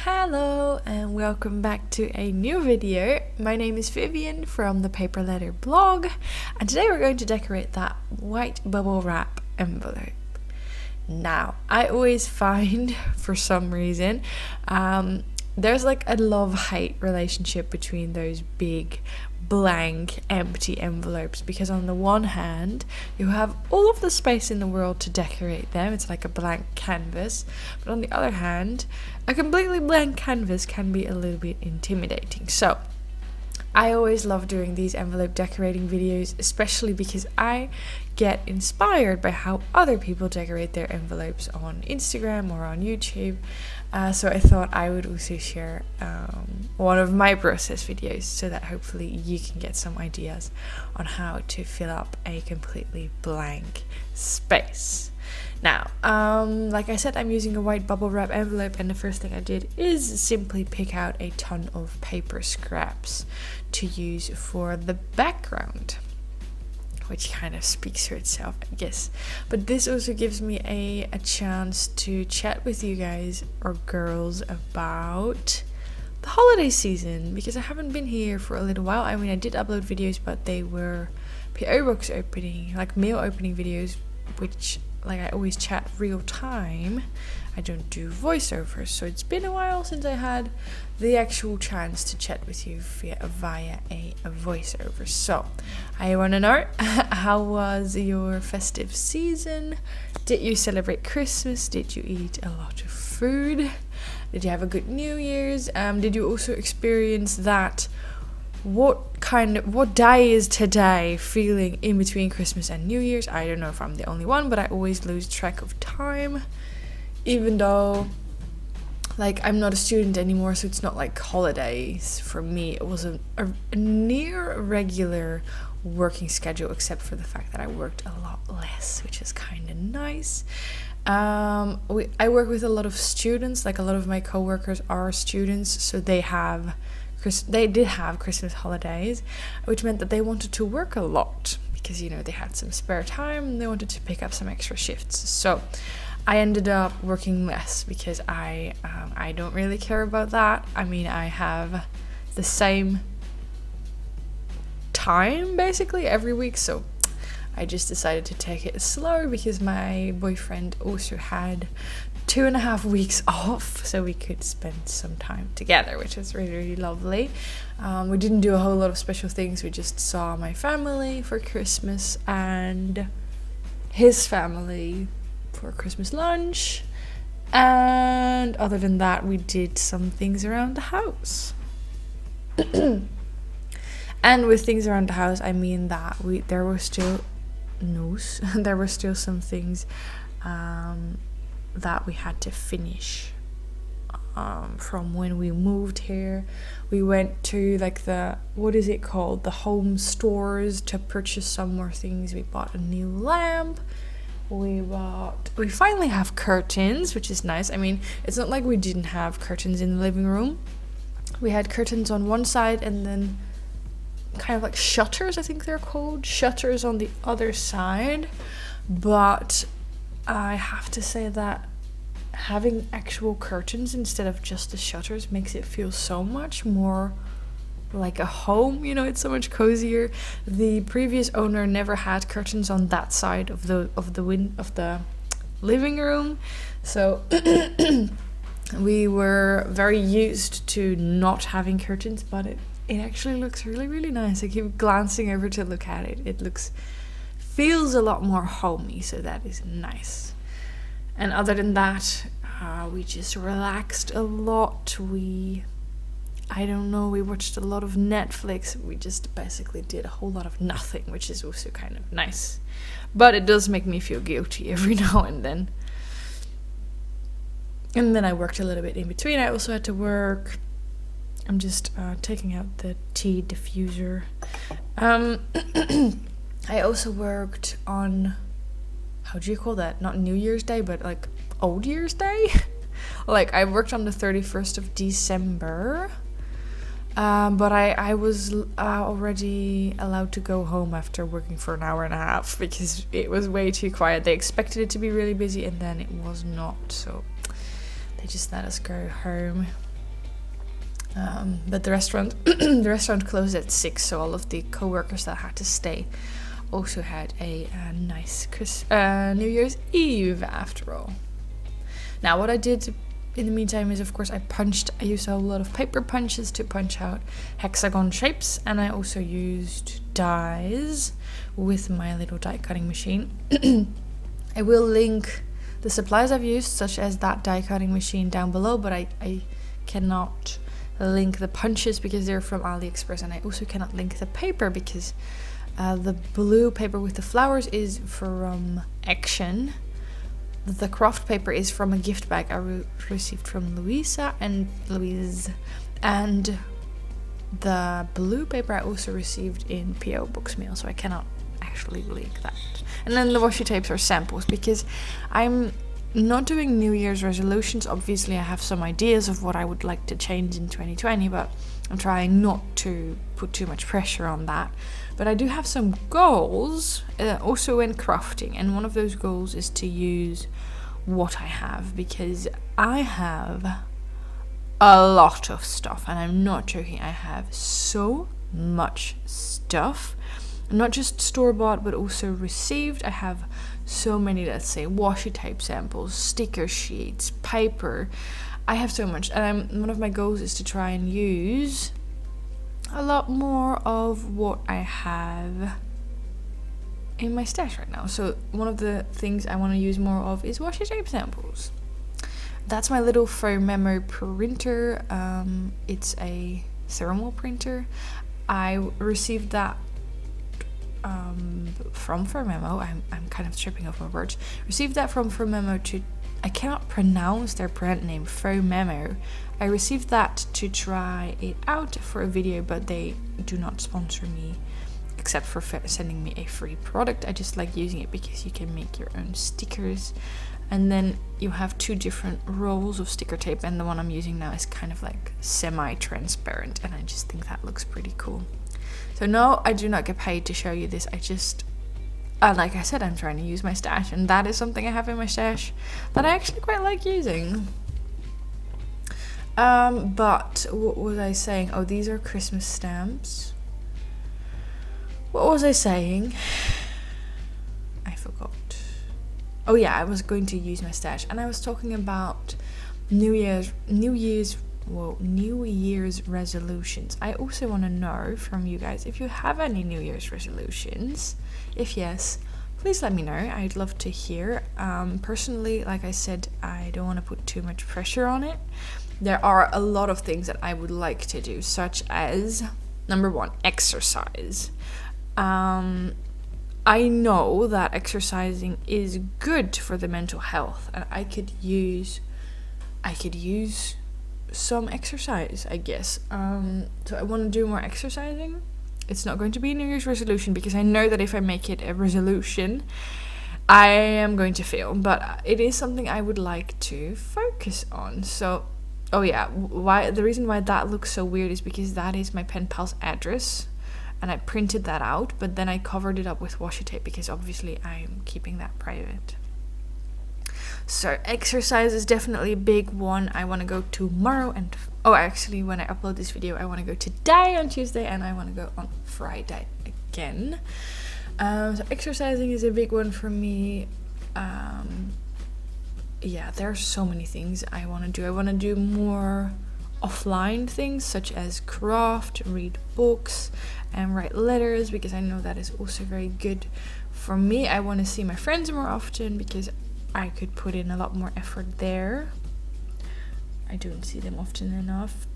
Hello and welcome back to a new video. My name is Vivian from ThePaperLetterBlog, and today we're going to decorate that white bubble wrap envelope. Now, I always find, for some reason, there's like a love-hate relationship between those big blank empty envelopes, because on the one hand you have all of the space in the world to decorate them, it's like a blank canvas, but on the other hand a completely blank canvas can be a little bit intimidating. So I always love doing these envelope decorating videos, especially because I get inspired by how other people decorate their envelopes on Instagram or on YouTube. So I thought I would also share one of my process videos so that hopefully you can get some ideas on how to fill up a completely blank space. Now, like I said, I'm using a white bubble wrap envelope, and the first thing I did is simply pick out a ton of paper scraps to use for the background, which kind of speaks for itself, I guess. But this also gives me a chance to chat with you guys or girls about the holiday season, because I haven't been here for a little while. I mean, I did upload videos, but they were PO box opening, like mail opening videos, which like I always chat real time. I don't do voiceovers, so it's been a while since I had the actual chance to chat with you via a voiceover. So I want to know, how was your festive season? Did you celebrate Christmas? Did you eat a lot of food? Did you have a good New Year's? Did you also experience that what day is today feeling in between Christmas and New Year's? I don't know if I'm the only one, but I always lose track of time, even though like I'm not a student anymore, so it's not like holidays for me. It was a near regular working schedule, except for the fact that I worked a lot less, which is kind of nice. I work with a lot of students, like a lot of my coworkers are students, so they did have Christmas holidays, which meant that they wanted to work a lot because, you know, they had some spare time and they wanted to pick up some extra shifts. So I ended up working less because I don't really care about that. I mean, I have the same time basically every week, so I just decided to take it slow because my boyfriend also had 2.5 weeks off, so we could spend some time together, which was really, really lovely. We didn't do a whole lot of special things. We just saw my family for Christmas and his family for Christmas lunch, and other than that we did some things around the house. And with things around the house, I mean that there were still some things that we had to finish from when we moved here. We went to like the home stores to purchase some more things. We bought a new lamp. We finally have curtains, which is nice. I mean, it's not like we didn't have curtains in the living room. We had curtains on one side and then kind of like shutters, I think they're called, shutters on the other side. But I have to say that having actual curtains instead of just the shutters makes it feel so much more like a home, you know. It's so much cozier. The previous owner never had curtains on that side of the living room, so we were very used to not having curtains, but it actually looks really, really nice. I keep glancing over to look at it. It feels a lot more homey, so that is nice. And other than that, we just relaxed a lot. We watched a lot of Netflix. We just basically did a whole lot of nothing, which is also kind of nice. But it does make me feel guilty every now and then. And then I worked a little bit in between. I also had to work. I'm just taking out the tea diffuser. I also worked on, how do you call that? Not New Year's Day, but like Old Year's Day? Like I worked on the 31st of December. But I was already allowed to go home after working for an hour and a half because it was way too quiet. They expected it to be really busy and then it was not. So they just let us go home. But the restaurant the restaurant closed at 6, so all of the co-workers that had to stay also had a nice New Year's Eve after all. Now what I did in the meantime is, of course, I used a lot of paper punches to punch out hexagon shapes, and I also used dies with my little die cutting machine. I will link the supplies I've used, such as that die cutting machine, down below, but I cannot link the punches because they're from AliExpress, and I also cannot link the paper because the blue paper with the flowers is from Action. The craft paper is from a gift bag I received from Louise, and the blue paper I also received in PO Box mail, so I cannot actually link that. And then the washi tapes are samples because I'm not doing New Year's resolutions. Obviously I have some ideas of what I would like to change in 2020, but I'm trying not to put too much pressure on that. But I do have some goals also when crafting, and one of those goals is to use what I have, because I have a lot of stuff, and I'm not joking. I have so much stuff, not just store-bought but also received. I have so many, let's say, washi tape samples, sticker sheets, paper. I have so much, and one of my goals is to try and use a lot more of what I have in my stash right now. So one of the things I want to use more of is washi tape samples. That's my little Phomemo printer. It's a thermal printer. I received that from Phomemo. I'm kind of tripping off my words. Received that from Phomemo I cannot pronounce their brand name, Phomemo. I received that to try it out for a video, but they do not sponsor me, except for sending me a free product. I just like using it because you can make your own stickers, and then you have 2 different rolls of sticker tape, and the one I'm using now is kind of like semi-transparent, and I just think that looks pretty cool. So no, I do not get paid to show you this. I just, like I said, I'm trying to use my stash, and that is something I have in my stash that I actually quite like using. But what was I saying? Oh, these are Christmas stamps. What was I saying? I forgot. Oh yeah, I was going to use my stash, and I was talking about New Year's resolutions. I also want to know from you guys if you have any New Year's resolutions. If yes, please let me know. I'd love to hear. Personally, like I said, I don't want to put too much pressure on it. There are a lot of things that I would like to do, such as, number 1, exercise. I know that exercising is good for the mental health, and I could use some exercise, I guess. So I want to do more exercising. It's not going to be a New Year's resolution because I know that if I make it a resolution, I am going to fail. But it is something I would like to focus on. So, oh yeah, the reason why that looks so weird is because that is my Penpal's address, and I printed that out, but then I covered it up with washi tape because obviously I'm keeping that private. So exercise is definitely a big one. I want to go tomorrow, and actually when I upload this video I want to go today on Tuesday, and I want to go on Friday again. So exercising is a big one for me. Yeah, there are so many things I want to do. I want to do more offline things such as craft, read books, and write letters, because I know that is also very good for me. I want to see my friends more often because I could put in a lot more effort there. I don't see them often enough.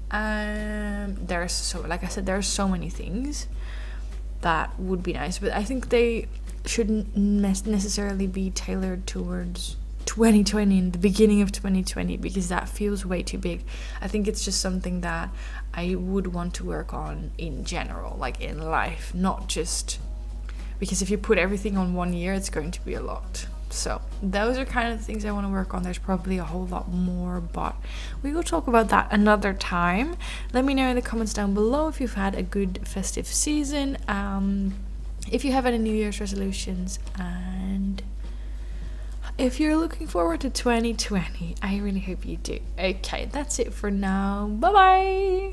There's like I said, there are so many things that would be nice, but I think they shouldn't necessarily be tailored towards 2020 and the beginning of 2020, because that feels way too big. I think it's just something that I would want to work on in general, like in life, not just because if you put everything on one year, it's going to be a lot. So those are kind of the things I want to work on. There's probably a whole lot more, but we will talk about that another time. Let me know in the comments down below if you've had a good festive season, if you have any New Year's resolutions, and if you're looking forward to 2020, I really hope you do. Okay, that's it for now. Bye bye.